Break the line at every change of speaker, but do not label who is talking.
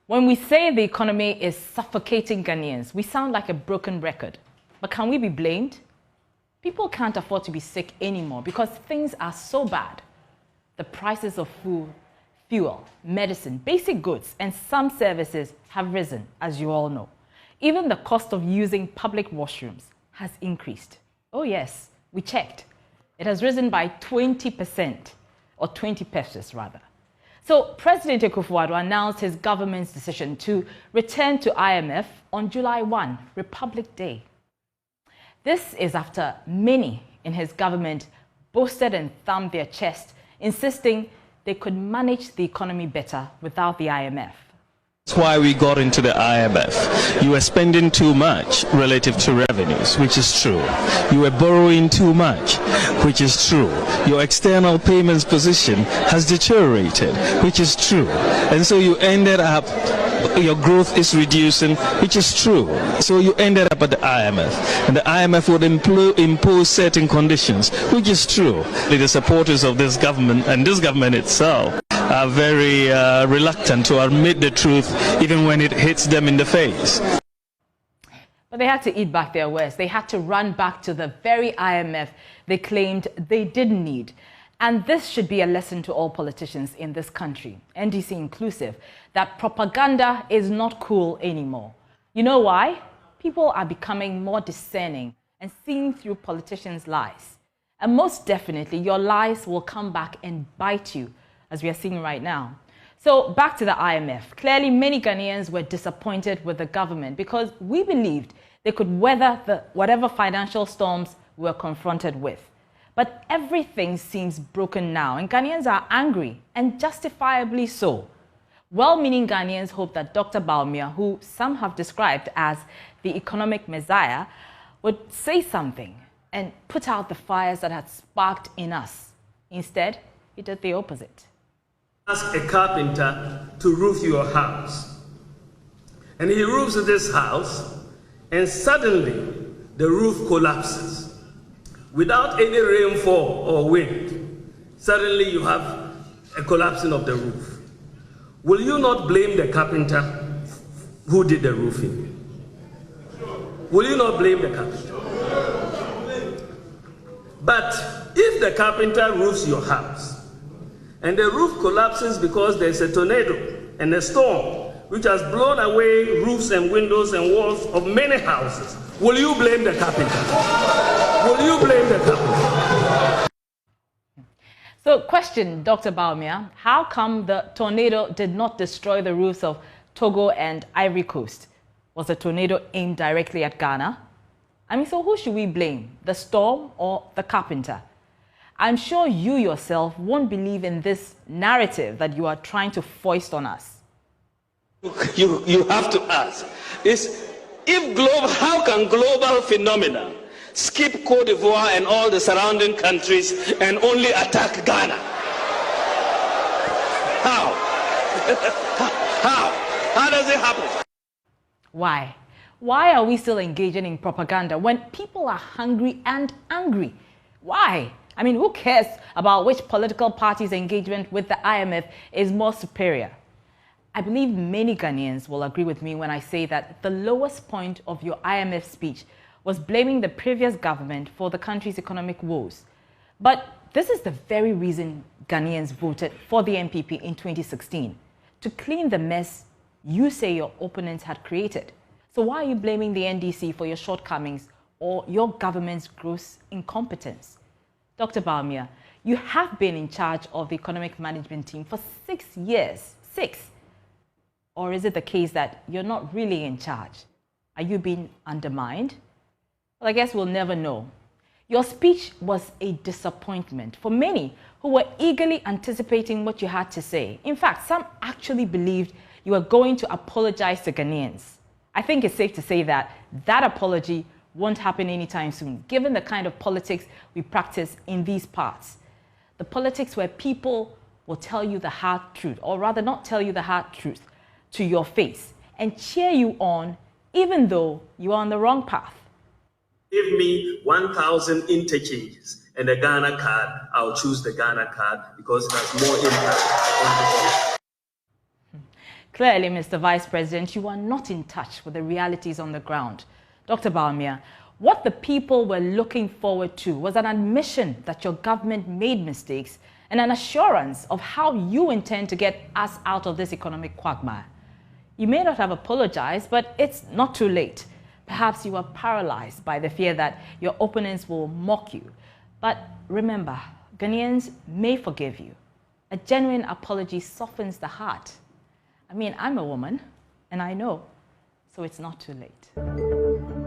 When we say the economy is suffocating Ghanaians, we sound like a broken record. But can we be blamed? People can't afford to be sick anymore because things are so bad. The prices of food, fuel, medicine, basic goods, and some services have risen, as you all know. Even the cost of using public washrooms has increased. Oh yes, we checked. It has risen by 20%, or 20 pesos rather. So President Akufo-Addo announced his government's decision to return to IMF on July 1, Republic Day. This is after many in his government boasted and thumped their chest, insisting they could manage the economy better without the IMF.
That's why we got into the IMF. You were spending too much relative to revenues, which is true. You were borrowing too much, which is true. Your external payments position has deteriorated, which is true. And so you ended up, your growth is reducing, which is true. So you ended up at the IMF. And the IMF would impose certain conditions, which is true. The supporters of this government and this government itself are very reluctant to admit the truth even when it hits them in the face.
But they had to eat back their words. They had to run back to the very IMF they claimed they didn't need. And this should be a lesson to all politicians in this country, NDC inclusive, that propaganda is not cool anymore. You know why? People are becoming more discerning and seeing through politicians' lies. And most definitely, your lies will come back and bite you, as we are seeing right now. So back to the IMF. Clearly, many Ghanaians were disappointed with the government because we believed they could weather whatever financial storms we were confronted with. But everything seems broken now, and Ghanaians are angry, and justifiably so. Well-meaning Ghanaians hope that Dr. Bawumia, who some have described as the economic messiah, would say something and put out the fires that had sparked in us. Instead, he did the opposite.
Ask a carpenter to roof your house. And he roofs this house, and suddenly the roof collapses. Without any rainfall or wind, suddenly you have a collapsing of the roof. Will you not blame the carpenter who did the roofing? Will you not blame the carpenter? But if the carpenter roofs your house, and the roof collapses because there's a tornado and a storm which has blown away roofs and windows and walls of many houses, will you blame the carpenter? Will you blame the carpenter?
So question, Dr. Bawumia, how come the tornado did not destroy the roofs of Togo and Ivory Coast? Was the tornado aimed directly at Ghana? I mean, so who should we blame, the storm or the carpenter? I'm sure you yourself won't believe in this narrative that you are trying to foist on us.
You have to ask, how can global phenomena skip Cote d'Ivoire and all the surrounding countries and only attack Ghana? How? How does it happen?
Why? Why are we still engaging in propaganda when people are hungry and angry? Why? I mean, who cares about which political party's engagement with the IMF is more superior? I believe many Ghanaians will agree with me when I say that the lowest point of your IMF speech was blaming the previous government for the country's economic woes. But this is the very reason Ghanaians voted for the NPP in 2016, to clean the mess you say your opponents had created. So why are you blaming the NDC for your shortcomings or your government's gross incompetence? Dr. Bawumia, you have been in charge of the economic management team for 6 years. 6. Or is it the case that you're not really in charge? Are you being undermined? Well, I guess we'll never know. Your speech was a disappointment for many who were eagerly anticipating what you had to say. In fact, some actually believed you were going to apologize to Ghanaians. I think it's safe to say that that apology won't happen anytime soon, given the kind of politics we practice in these parts. The politics where people will tell you the hard truth, or rather not tell you the hard truth, to your face, and cheer you on, even though you are on the wrong path.
Give me 1,000 interchanges and a Ghana card. I'll choose the Ghana card because it has more impact on the
Clearly, Mr. Vice President, you are not in touch with the realities on the ground. Dr. Bawumia, what the people were looking forward to was an admission that your government made mistakes and an assurance of how you intend to get us out of this economic quagmire. You may not have apologized, but it's not too late. Perhaps you are paralyzed by the fear that your opponents will mock you. But remember, Ghanaians may forgive you. A genuine apology softens the heart. I mean, I'm a woman, and I know, so it's not too late.